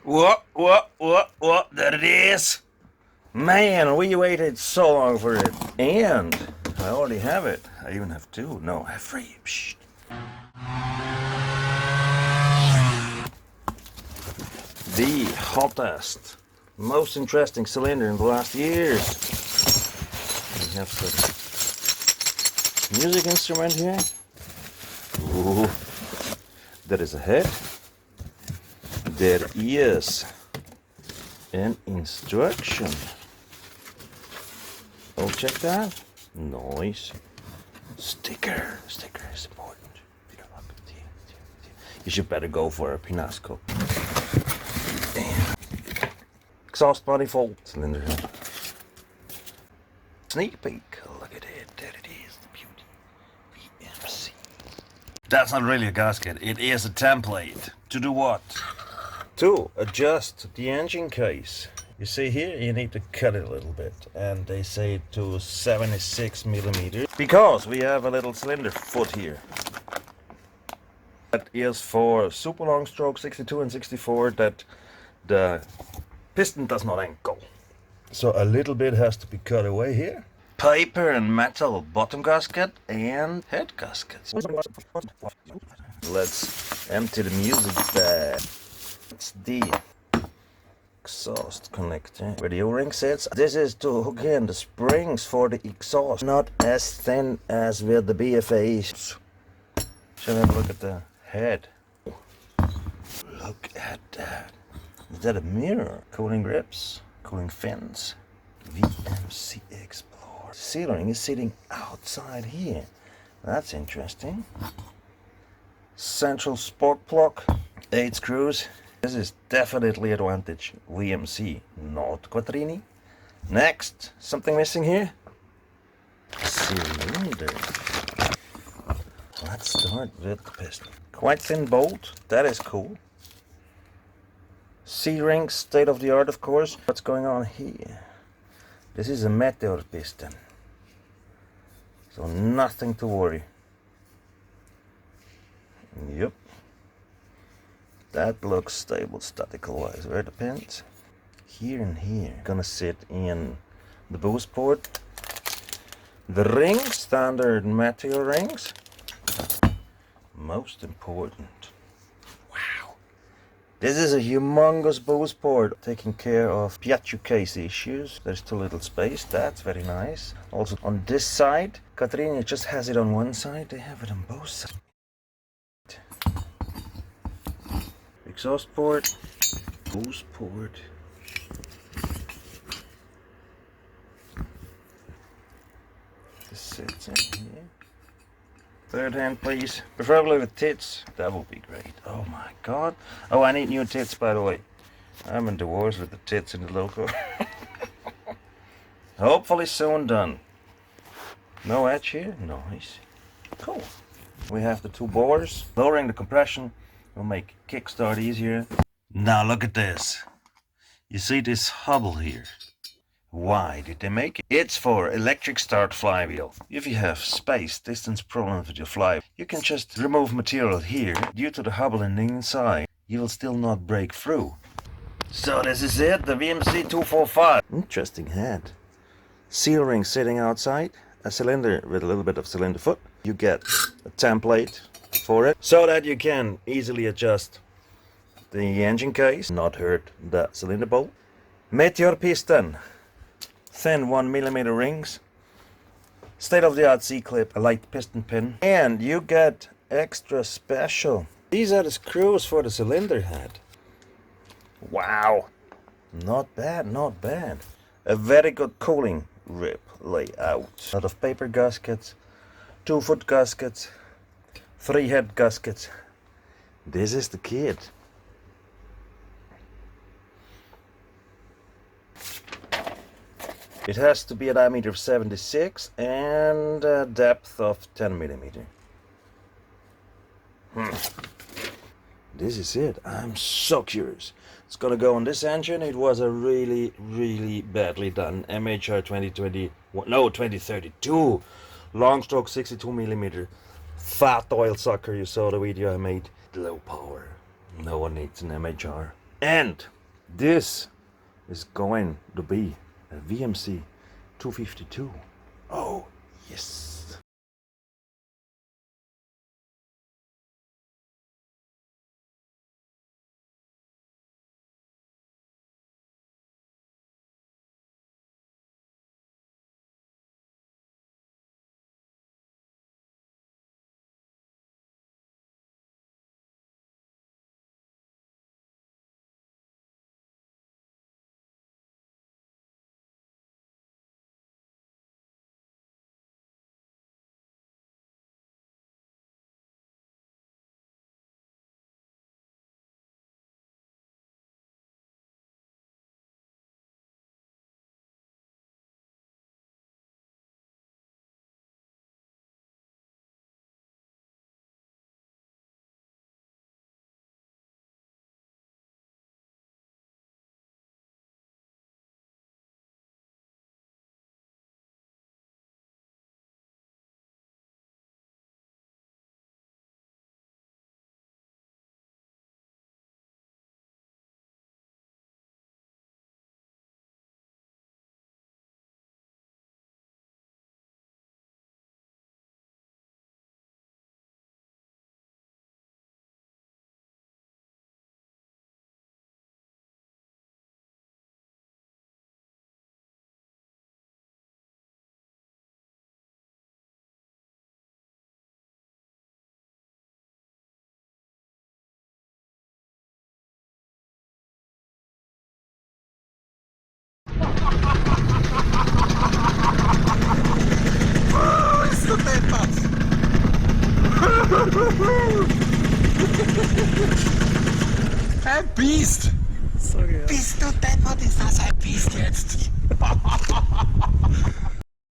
What? There it is! Man, we waited so long for it. And I already have it. I even have two. No, I have three. Psst. The hottest, most interesting cylinder in the last years. We have some music instrument here. Ooh, that is a head. There is an instruction. Oh, check that. Nice. Sticker is important. You should better go for a Pinasco. Exhaust manifold, cylinder head. Sneak peek. Look at it. There it is. The beauty. VMC. That's not really a gasket. It is a template. To do what? To adjust the engine case. You see here, you need to cut it a little bit. And they say to 76 millimeters. Because we have a little cylinder foot here. That is for super long stroke 62 and 64 that the piston does not angle. So a little bit has to be cut away here. Paper and metal bottom gasket and head gaskets. Let's empty the music bag. It's the exhaust connector where the O-ring sits. This is to hook in the springs for the exhaust. Not as thin as with the BFAs. Shall I have a look at the head? Look at that. Is that a mirror? Cooling grips, cooling fins. VMC Explorer. Ceiling is sitting outside here. That's interesting. Central spark plug, 8 screws. This is definitely advantage VMC, not Quattrini. Next, something missing here? Cylinder. Let's start with the piston. Quite thin bolt, that is cool. C-rings, state of the art, of course. What's going on here? This is a meteor piston. So nothing to worry. Yep. That looks stable statical wise. Where are the pins? Here and here. Gonna sit in the boost port. The rings, standard meteor rings. Most important. This is a humongous boost port, taking care of Piaggio case issues. There's too little space, that's very nice. Also on this side, Quattrini just has it on one side, they have it on both sides. Exhaust port, boost port. This sits in here. Third hand, please. Preferably with tits. That would be great. Oh my god. Oh, I need new tits, by the way. I'm in divorce with the tits in the logo. Hopefully soon done. No edge here? Nice. Cool. We have the two bores. Lowering the compression will make kickstart easier. Now look at this. You see this hubble here? Why did they make it? It's for electric start flywheel. If you have space distance problems with your flywheel, you can just remove material here. Due to the hubble in the inside, you will still not break through. So this is it, the VMC 245. Interesting head. Seal ring sitting outside, a cylinder with a little bit of cylinder foot. You get a template for it, so that you can easily adjust the engine case, not hurt the cylinder bolt. Meteor piston. Thin 1mm rings, state-of-the-art C-clip, a light piston pin, and you get extra special. These are the screws for the cylinder head. Wow, not bad, not bad. A very good cooling rib layout. A lot of paper gaskets, 2-foot gaskets, 3-head gaskets. This is the kit. It has to be a diameter of 76 and a depth of 10mm. This is it. I'm so curious. It's gonna go on this engine. It was a really badly done MHR 2032 long stroke 62mm fat oil sucker. You saw the video I made. Low power. No one needs an MHR. And This is going to be a VMC 252. Oh, yes. Beast! Sorry. Bist du deppert, ist das ein